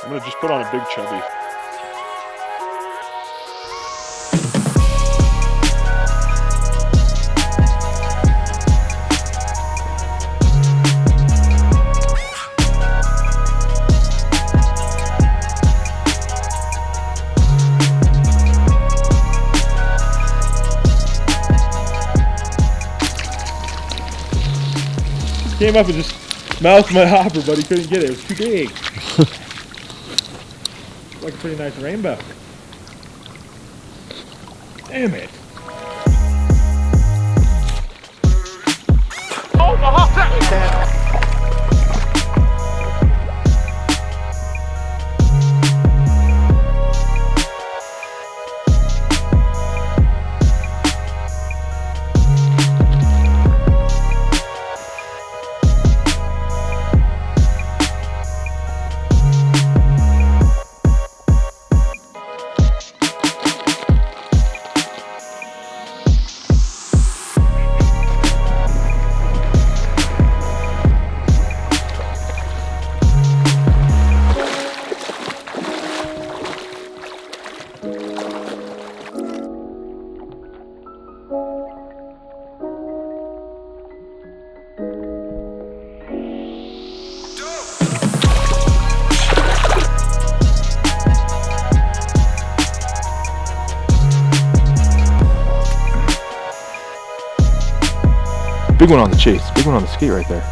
I'm gonna just put on a big chubby. Came up and just mouthed my hopper, but he couldn't get it. It was too big. Like a pretty nice rainbow. Damn it. Oh, my hop's out. Big one on the chase, big one on the skate right there.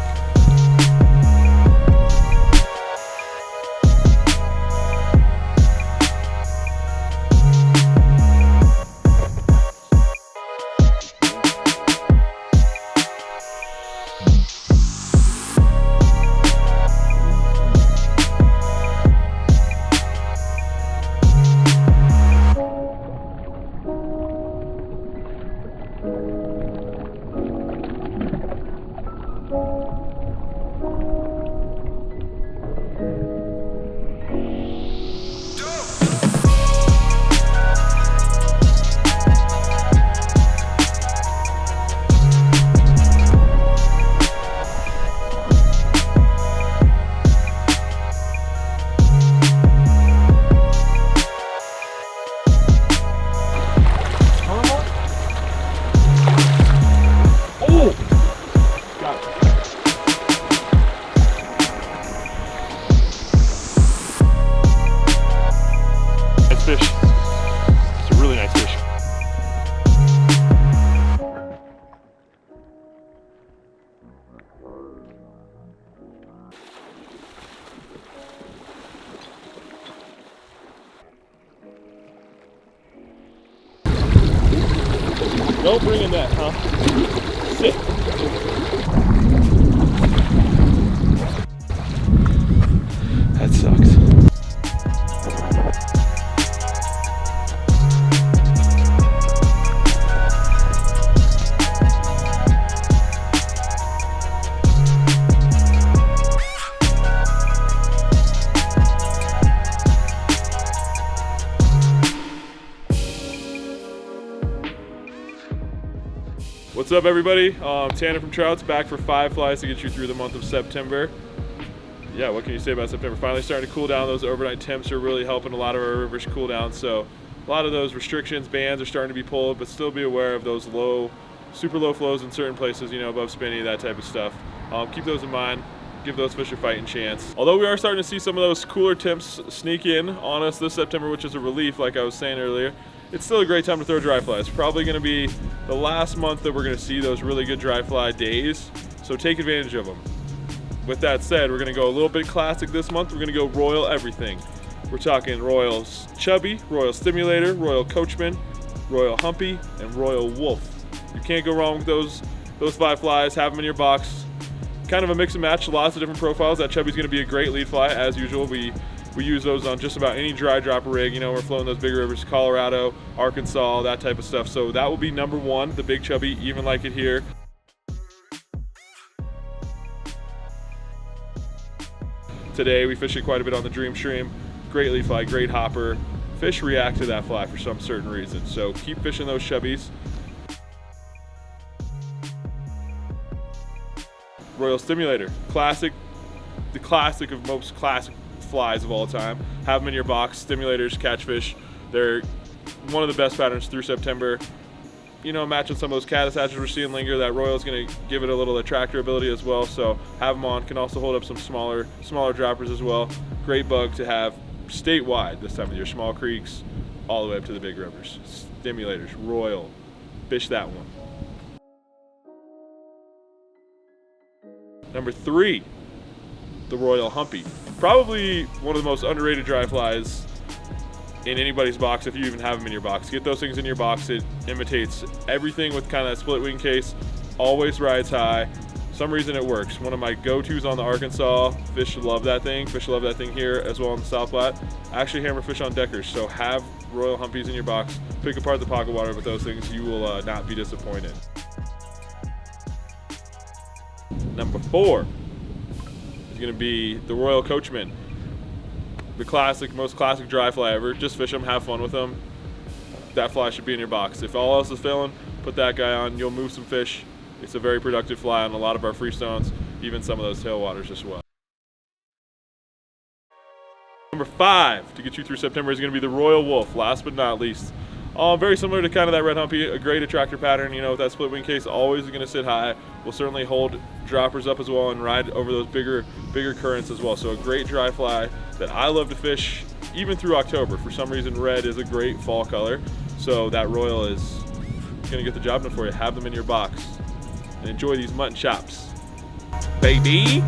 Fish. It's a really nice fish. Don't bring in that, huh? Sit. That sucks. What's up, everybody? Tanner from Trouts, back for 5 flies to get you through the month of September. Yeah, what can you say about September? Finally starting to cool down. Those overnight temps are really helping a lot of our rivers cool down. So a lot of those restrictions, bans are starting to be pulled, but still be aware of those low, super low flows in certain places, you know, above spinny, that type of stuff. Keep those in mind. Give those fish a fighting chance. Although we are starting to see some of those cooler temps sneak in on us this September, which is a relief, like I was saying earlier, it's still a great time to throw dry flies. Probably gonna be the last month that we're gonna see those really good dry fly days, so take advantage of them. With that said, we're gonna go a little bit classic this month. We're gonna go Royal everything. We're talking Royal Chubby, Royal Stimulator, Royal Coachman, Royal Humpy, and Royal Wolf. You can't go wrong with those 5 flies. Have them in your box. Kind of a mix and match, lots of different profiles. That Chubby's gonna be a great lead fly, as usual. We use those on just about any dry drop rig. You know, we're flowing those big rivers, Colorado, Arkansas, that type of stuff. So that will be number 1, the big Chubby, even like it here. Today we fished it quite a bit on the Dream Stream. Great lead fly, great hopper. Fish react to that fly for some certain reason. So keep fishing those Chubbies. Royal Stimulator, classic, the classic of most classic flies of all time. Have them in your box. Stimulators, catchfish. They're one of the best patterns through September. You know, matching some of those caddis hatches we're seeing linger, that Royal's going to give it a little attractor ability as well. So have them on. Can also hold up some smaller droppers as well. Great bug to have statewide this time of year. Small creeks, all the way up to the big rivers. Stimulators, Royal, fish that one. Number 3, the Royal Humpy. Probably one of the most underrated dry flies in anybody's box, if you even have them in your box. Get those things in your box. It imitates everything with kind of that split wing case, always rides high. For some reason it works. One of my go-tos on the Arkansas. Fish love that thing. Fish love that thing here as well on the South Platte. I actually hammer fish on deckers, so have Royal Humpies in your box. Pick apart the pocket water with those things. You will not be disappointed. Number 4 is going to be the Royal Coachman. The classic, most classic dry fly ever. Just fish them, have fun with them. That fly should be in your box. If all else is failing, put that guy on. You'll move some fish. It's a very productive fly on a lot of our freestones, even some of those tailwaters as well. Number 5 to get you through September is going to be the Royal Wolf. Last but not least, very similar to kind of that red humpy, a great attractor pattern. You know, with that split wing case, always going to sit high. Will certainly hold droppers up as well and ride over those bigger currents as well. So a great dry fly that I love to fish even through October. For some reason, red is a great fall color. So that Royal is going to get the job done for you. Have them in your box and enjoy these mutton chops, baby.